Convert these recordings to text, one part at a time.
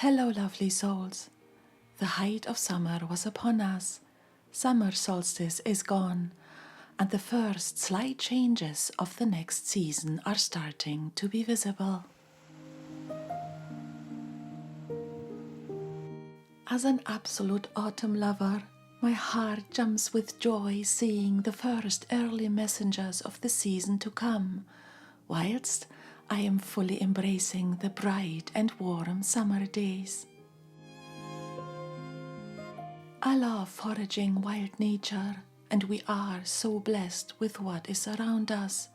Hello, lovely souls. The height of summer was upon us. Summer solstice is gone, and the first slight changes of the next season are starting to be visible. As an absolute autumn lover, my heart jumps with joy seeing the first early messengers of the season to come, whilst I am fully embracing the bright and warm summer days. I love foraging wild nature, and we are so blessed with what is around us.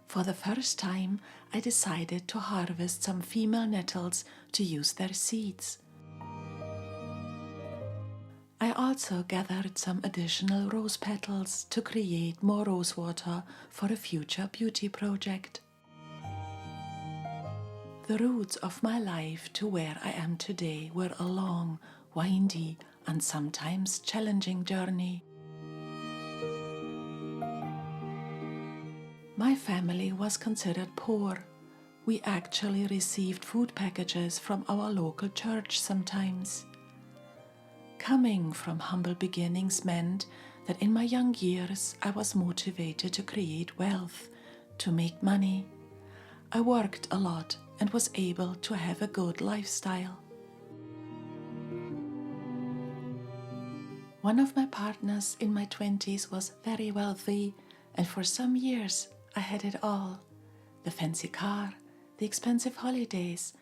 For the first time, I decided to harvest some female nettles to use their seeds. I also gathered some additional rose petals to create more rose water for a future beauty project. The roots of my life to where I am today were a long, windy, and sometimes challenging journey. My family was considered poor. We actually received food packages from our local church sometimes. Coming from humble beginnings meant that in my young years I was motivated to create wealth, to make money. I worked a lot and was able to have a good lifestyle. One of my partners in my 20s was very wealthy, and for some years I had it all. The fancy car, the expensive holidays,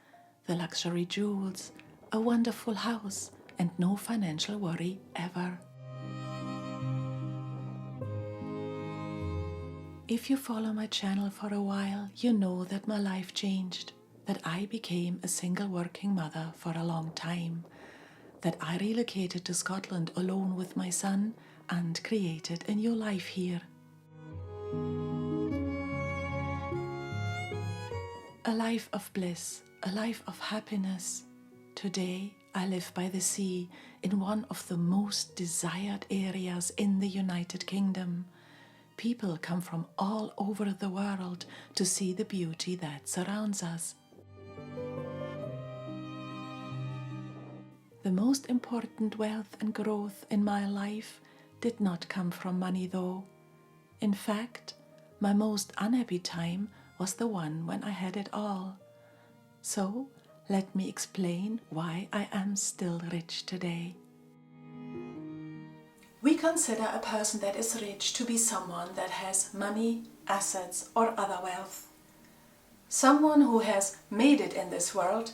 the luxury jewels, a wonderful house, and no financial worry ever. If you follow my channel for a while, you know that my life changed, that I became a single working mother for a long time, that I relocated to Scotland alone with my son and created a new life here. A life of bliss, a life of happiness. Today, I live by the sea in one of the most desired areas in the United Kingdom. People come from all over the world to see the beauty that surrounds us. The most important wealth and growth in my life did not come from money though. In fact, my most unhappy time was the one when I had it all. So, let me explain why I am still rich today. We consider a person that is rich to be someone that has money, assets, or other wealth. Someone who has made it in this world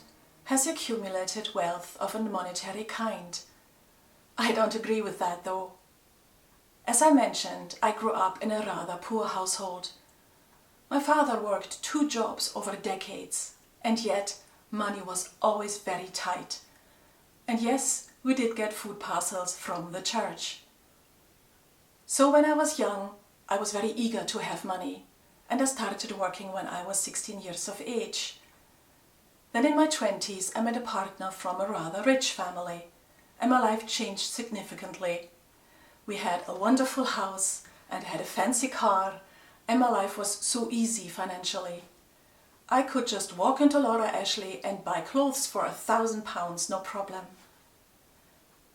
has accumulated wealth of a monetary kind. I don't agree with that though. As I mentioned, I grew up in a rather poor household. My father worked 2 jobs over decades, and yet money was always very tight. And yes, we did get food parcels from the church. So when I was young, I was very eager to have money, and I started working when I was 16 years of age. Then in my 20s, I met a partner from a rather rich family, and my life changed significantly. We had a wonderful house and had a fancy car, and my life was so easy financially. I could just walk into Laura Ashley and buy clothes for £1,000, no problem.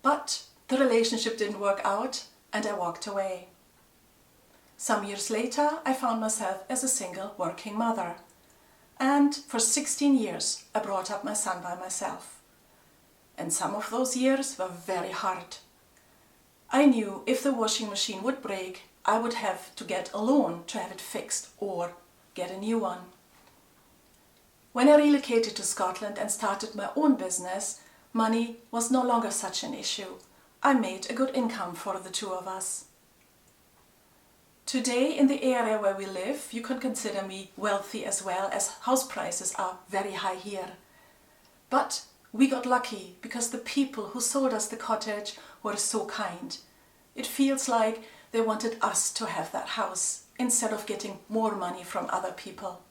But the relationship didn't work out, and I walked away. Some years later, I found myself as a single working mother. And for 16 years, I brought up my son by myself. And some of those years were very hard. I knew if the washing machine would break, I would have to get a loan to have it fixed or get a new one. When I relocated to Scotland and started my own business, money was no longer such an issue. I made a good income for the 2 of us. Today, in the area where we live, you can consider me wealthy as well, as house prices are very high here. But we got lucky because the people who sold us the cottage were so kind. It feels like they wanted us to have that house instead of getting more money from other people.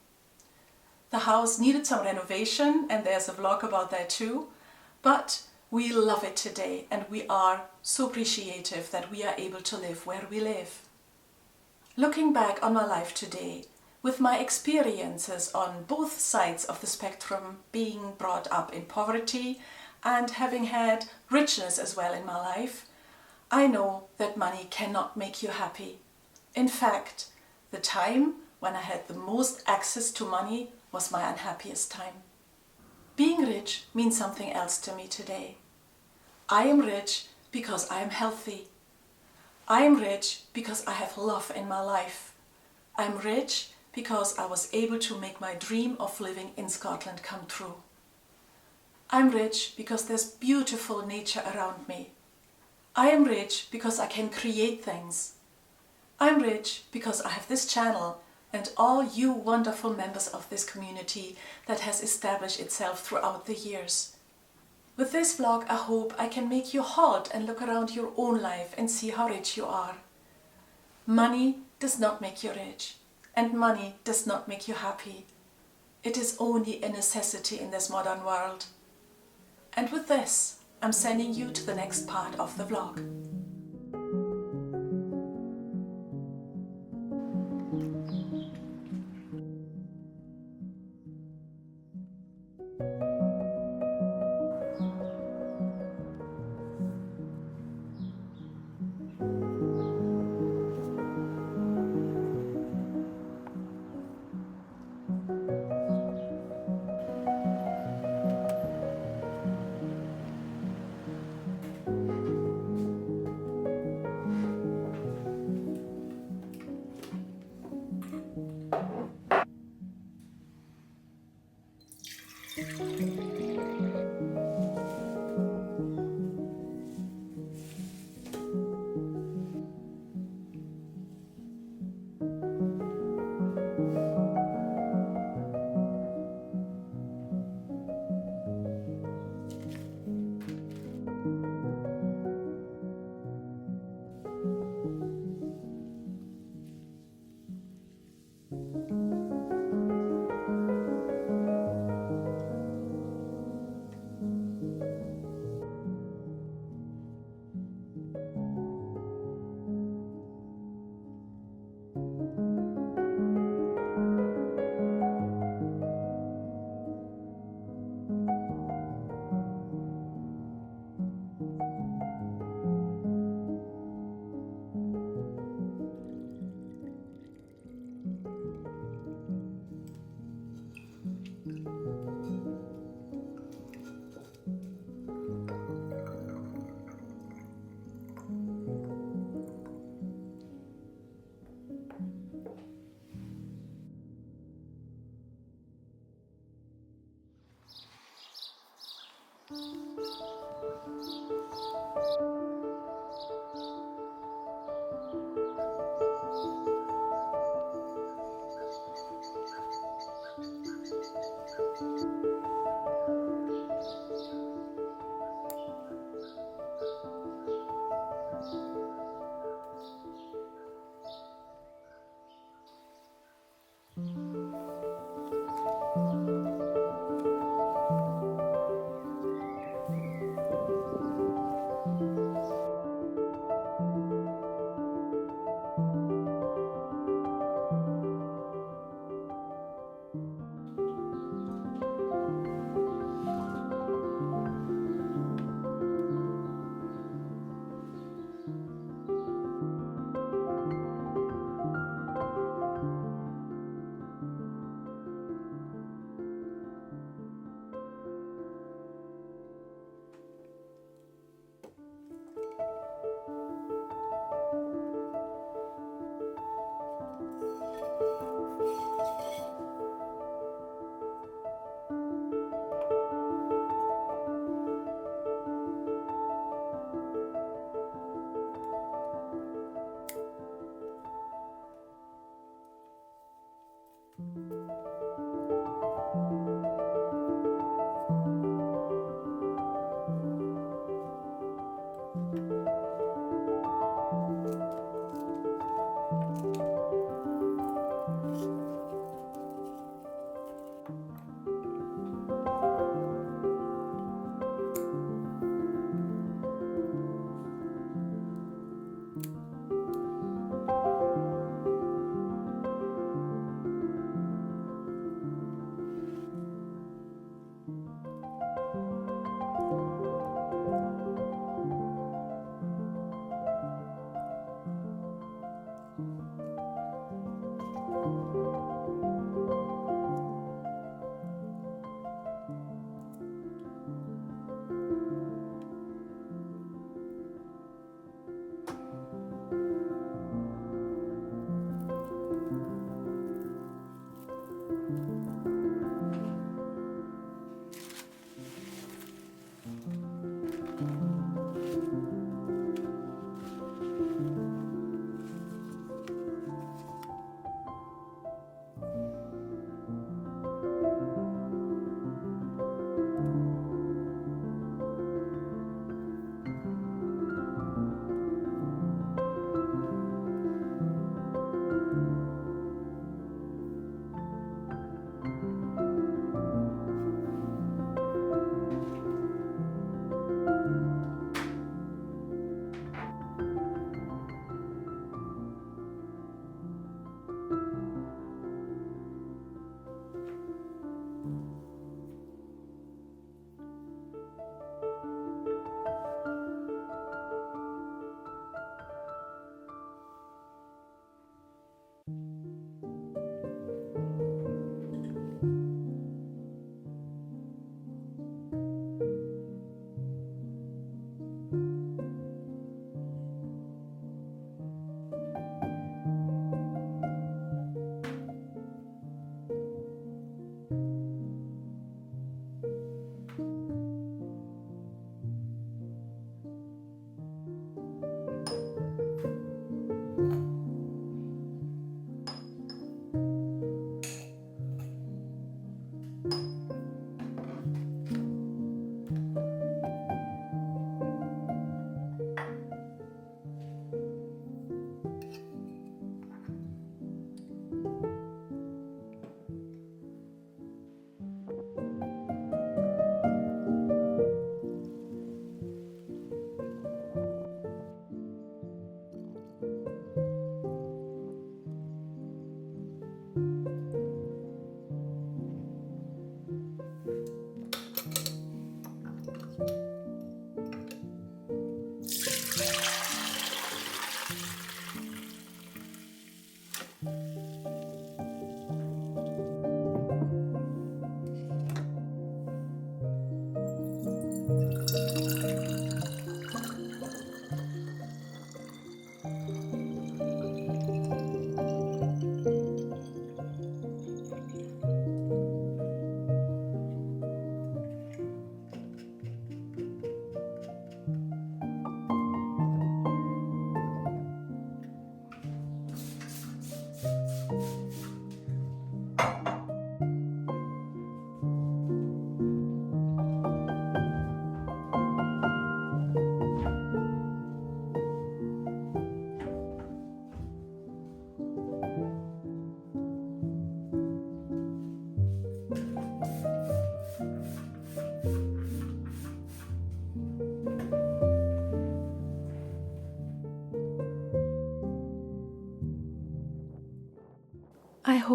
The house needed some renovation, and there's a vlog about that too, but we love it today, and we are so appreciative that we are able to live where we live. Looking back on my life today, with my experiences on both sides of the spectrum, being brought up in poverty and having had richness as well in my life, I know that money cannot make you happy. In fact, the time when I had the most access to money was my unhappiest time. Being rich means something else to me today. I am rich because I am healthy. I am rich because I have love in my life. I'm rich because I was able to make my dream of living in Scotland come true. I'm rich because there's beautiful nature around me. I am rich because I can create things. I'm rich because I have this channel and all you wonderful members of this community that has established itself throughout the years. With this vlog, I hope I can make you halt and look around your own life and see how rich you are. Money does not make you rich, and money does not make you happy. It is only a necessity in this modern world. And with this, I'm sending you to the next part of the vlog.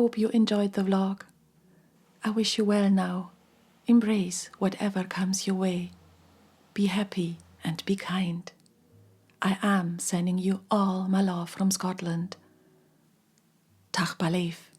hope you enjoyed the vlog. I wish you well now. Embrace whatever comes your way. Be happy and be kind. I am sending you all my love from Scotland. Tach baleef.